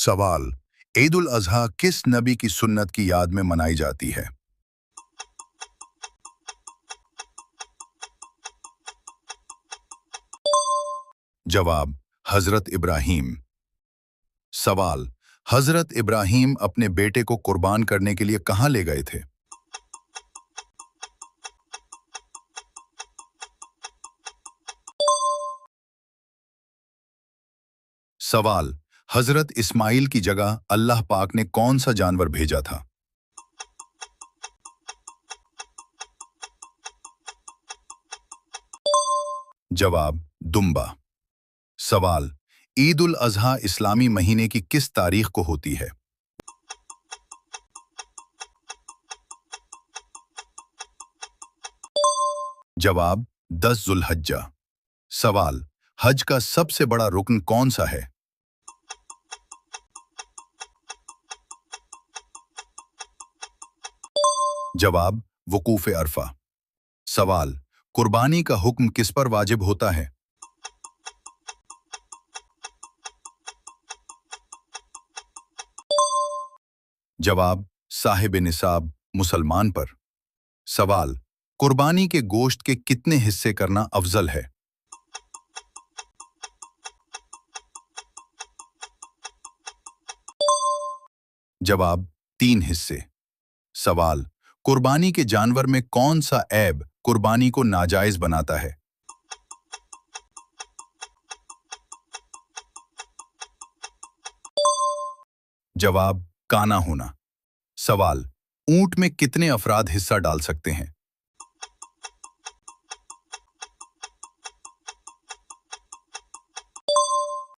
सवाल, ईद उल अजहा किस नबी की सुन्नत की याद में मनाई जाती है? जवाब, हजरत इब्राहीम। सवाल, हजरत इब्राहीम अपने बेटे को कुर्बान करने के लिए कहां ले गए थे? सवाल, हजरत इस्माइल की जगह अल्लाह पाक ने कौन सा जानवर भेजा था? जवाब, दुम्बा। सवाल, ईद उल अजहा इस्लामी महीने की किस तारीख को होती है? जवाब, 10 जुल्हज्जा। सवाल, हज का सबसे बड़ा रुकन कौन सा है? जवाब, वकूफ अरफा। सवाल, कुर्बानी का हुक्म किस पर वाजिब होता है? जवाब, साहिब निसाब मुसलमान पर। सवाल, कुर्बानी के गोश्त के कितने हिस्से करना अफजल है? जवाब, 3 हिस्से। सवाल, कुर्बानी के जानवर में कौन सा ऐब कुर्बानी को नाजायज बनाता है? जवाब, काना होना। सवाल, ऊंट में कितने अफराद हिस्सा डाल सकते हैं?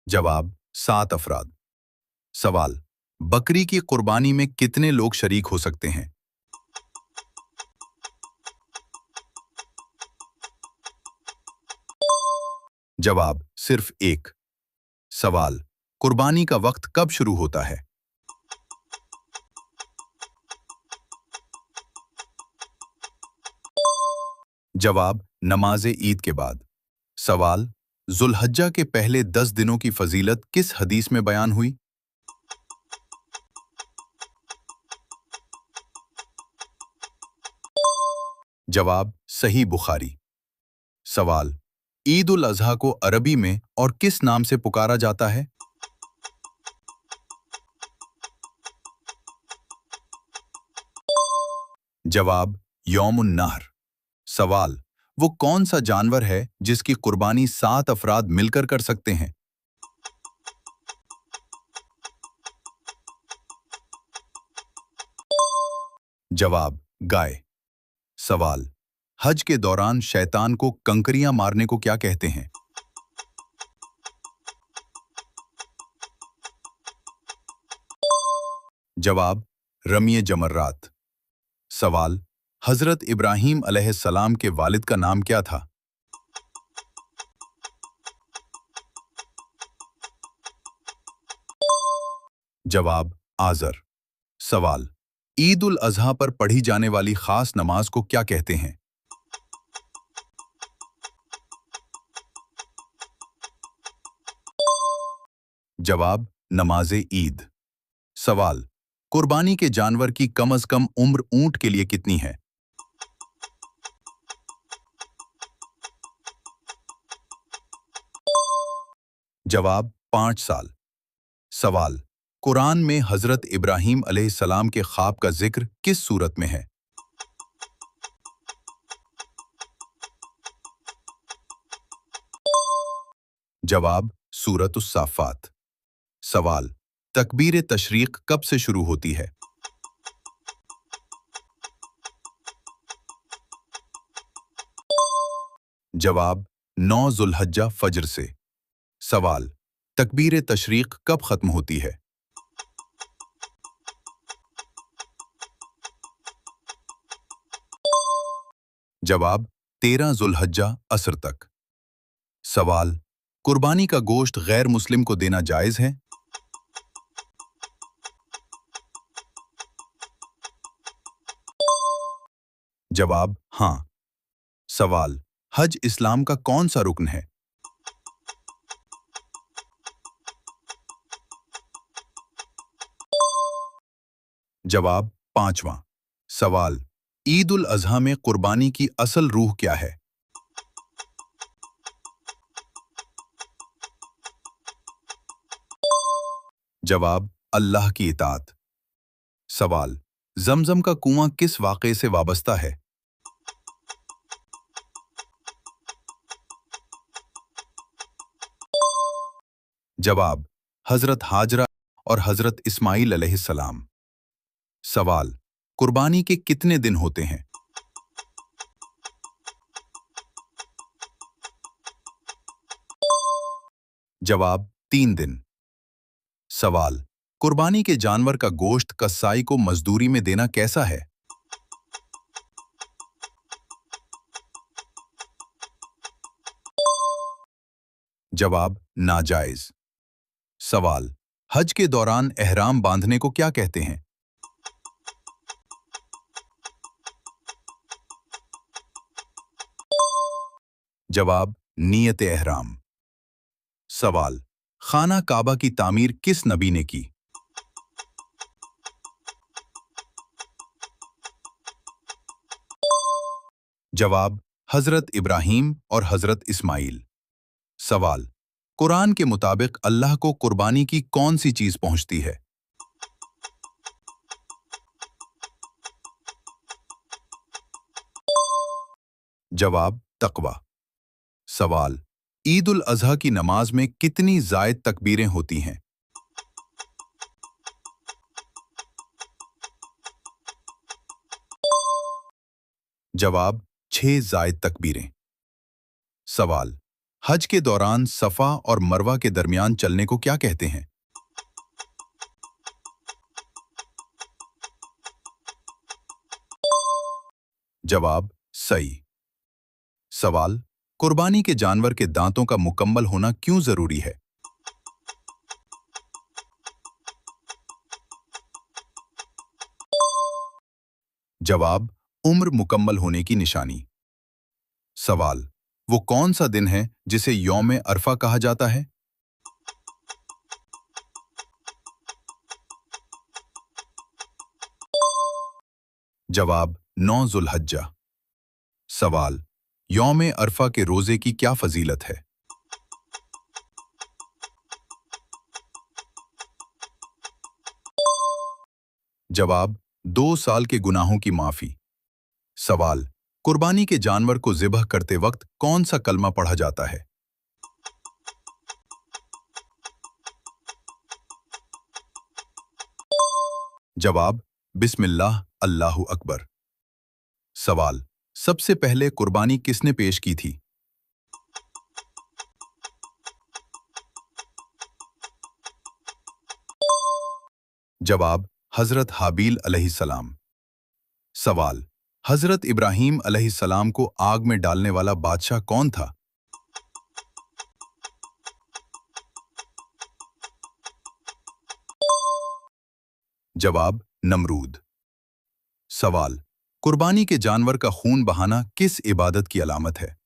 जवाब, 7 अफराद। सवाल, बकरी की कुर्बानी में कितने लोग शरीक हो सकते हैं? जवाब, सिर्फ एक। सवाल, कुर्बानी का वक्त कब शुरू होता है? जवाब, नमाज ईद के बाद। सवाल, जुल्हज्जा के पहले 10 दिनों की फजीलत किस हदीस में बयान हुई? जवाब, सही बुखारी। सवाल, ईद उल अजहा को अरबी में और किस नाम से पुकारा जाता है? जवाब, यौमुन नहर। सवाल, वो कौन सा जानवर है जिसकी कुर्बानी 7 अफराद मिलकर कर सकते हैं? जवाब, गाय। सवाल, हज के दौरान शैतान को कंकरियां मारने को क्या कहते हैं? जवाब, रमिय जमर्रात। सवाल, हजरत इब्राहीम अलैहिस्सलाम के वालिद का नाम क्या था? जवाब, आजर। सवाल, ईद उल अजहा पर पढ़ी जाने वाली खास नमाज को क्या कहते हैं? जवाब, नमाजे ईद। सवाल, कुर्बानी के जानवर की कम अज कम उम्र ऊंट के लिए कितनी है? जवाब, 5 साल। सवाल, कुरान में हजरत इब्राहीम अलैहिस्सलाम के ख्वाब का जिक्र किस सूरत में है? जवाब, सूरतुस साफ़ात। सवाल, तकबीर तशरीक कब से शुरू होती है? जवाब, 9 जुल्हज्जा फज्र से। सवाल, तकबीर तशरीक कब खत्म होती है? जवाब, 13 जुल्हज्जा असर तक। सवाल, कुर्बानी का गोश्त गैर मुस्लिम को देना जायज है? जवाब, हाँ। सवाल, हज इस्लाम का कौन सा रुकन है? जवाब पांचवां। सवाल, ईद उल अजहा में कुर्बानी की असल रूह क्या है? जवाब अल्लाह की इताअत। सवाल, जमजम का कुआं किस वाक़े से वाबस्ता है? जवाब हजरत हाजरा और हजरत इस्माइल अलैहिस्सलाम। सवाल, कुर्बानी के कितने दिन होते हैं? जवाब 3 दिन। सवाल, कुर्बानी के जानवर का गोश्त कसाई को मजदूरी में देना कैसा है? जवाब नाजायज। सवाल, हज के दौरान एहराम बांधने को क्या कहते हैं? जवाब नियत एहराम। सवाल, खाना काबा की तामीर किस नबी ने की? जवाब हजरत इब्राहीम और हजरत इस्माइल। सवाल, कुरान के मुताबिक अल्लाह को कुर्बानी की कौन सी चीज पहुंचती है? जवाब तकवा। सवाल, ईद उल अजहा की नमाज में कितनी जायद तकबीरें होती हैं? जवाब 6 जायद तकबीरें। सवाल, हज के दौरान सफा और मरवा के दरमियान चलने को क्या कहते हैं? जवाब सही। सवाल, कुर्बानी के जानवर के दांतों का मुकम्मल होना क्यों जरूरी है? जवाब उम्र मुकम्मल होने की निशानी। सवाल, वो कौन सा दिन है जिसे यौम अरफा कहा जाता है? जवाब 9 जुल्हज्जा। सवाल, यौम अरफा के रोजे की क्या फजीलत है? जवाब 2 साल के गुनाहों की माफी। सवाल, कुर्बानी के जानवर को ज़िबह करते वक्त कौन सा कलमा पढ़ा जाता है? जवाब बिस्मिल्लाह अल्लाहु अकबर। सवाल, सबसे पहले कुर्बानी किसने पेश की थी? जवाब हजरत हाबील अलैहिस्सलाम। सवाल, हजरत इब्राहीम अलैहिस्सलाम को आग में डालने वाला बादशाह कौन था? जवाब नमरूद। सवाल, कुर्बानी के जानवर का खून बहाना किस इबादत की अलामत है?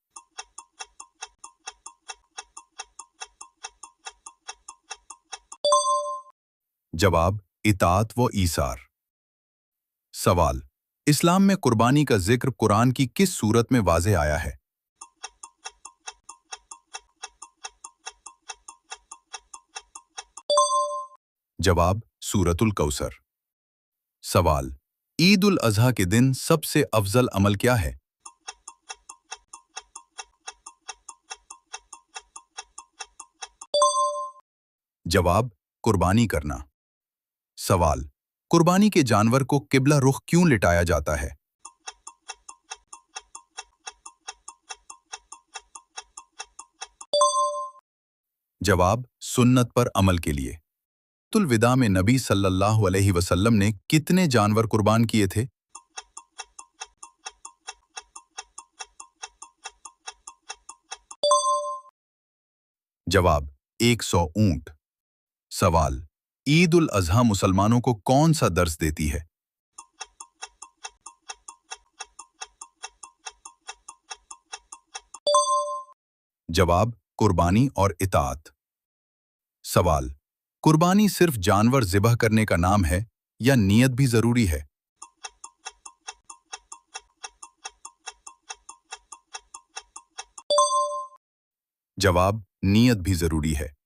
जवाब इताअत व ईसार। सवाल, इस्लाम में कुर्बानी का जिक्र कुरान की किस सूरत में वाज़े आया है? जवाब सूरतुल कौसर। सवाल, ईद उल अजहा के दिन सबसे अफजल अमल क्या है? जवाब कुर्बानी करना। सवाल, कुर्बानी के जानवर को किबला रुख क्यों लिटाया जाता है? जवाब सुन्नत पर अमल के लिए। तुल विदा में नबी सल्लल्लाहु अलैहि वसल्लम ने कितने जानवर कुर्बान किए थे? जवाब 100 ऊंट। सवाल, ईद उल अजहा मुसलमानों को कौन सा दर्स देती है? जवाब कुर्बानी और इताअत। सवाल, कुर्बानी सिर्फ जानवर ज़िबह करने का नाम है یا نیت بھی ضروری ہے؟ جواب: نیت بھی ضروری ہے۔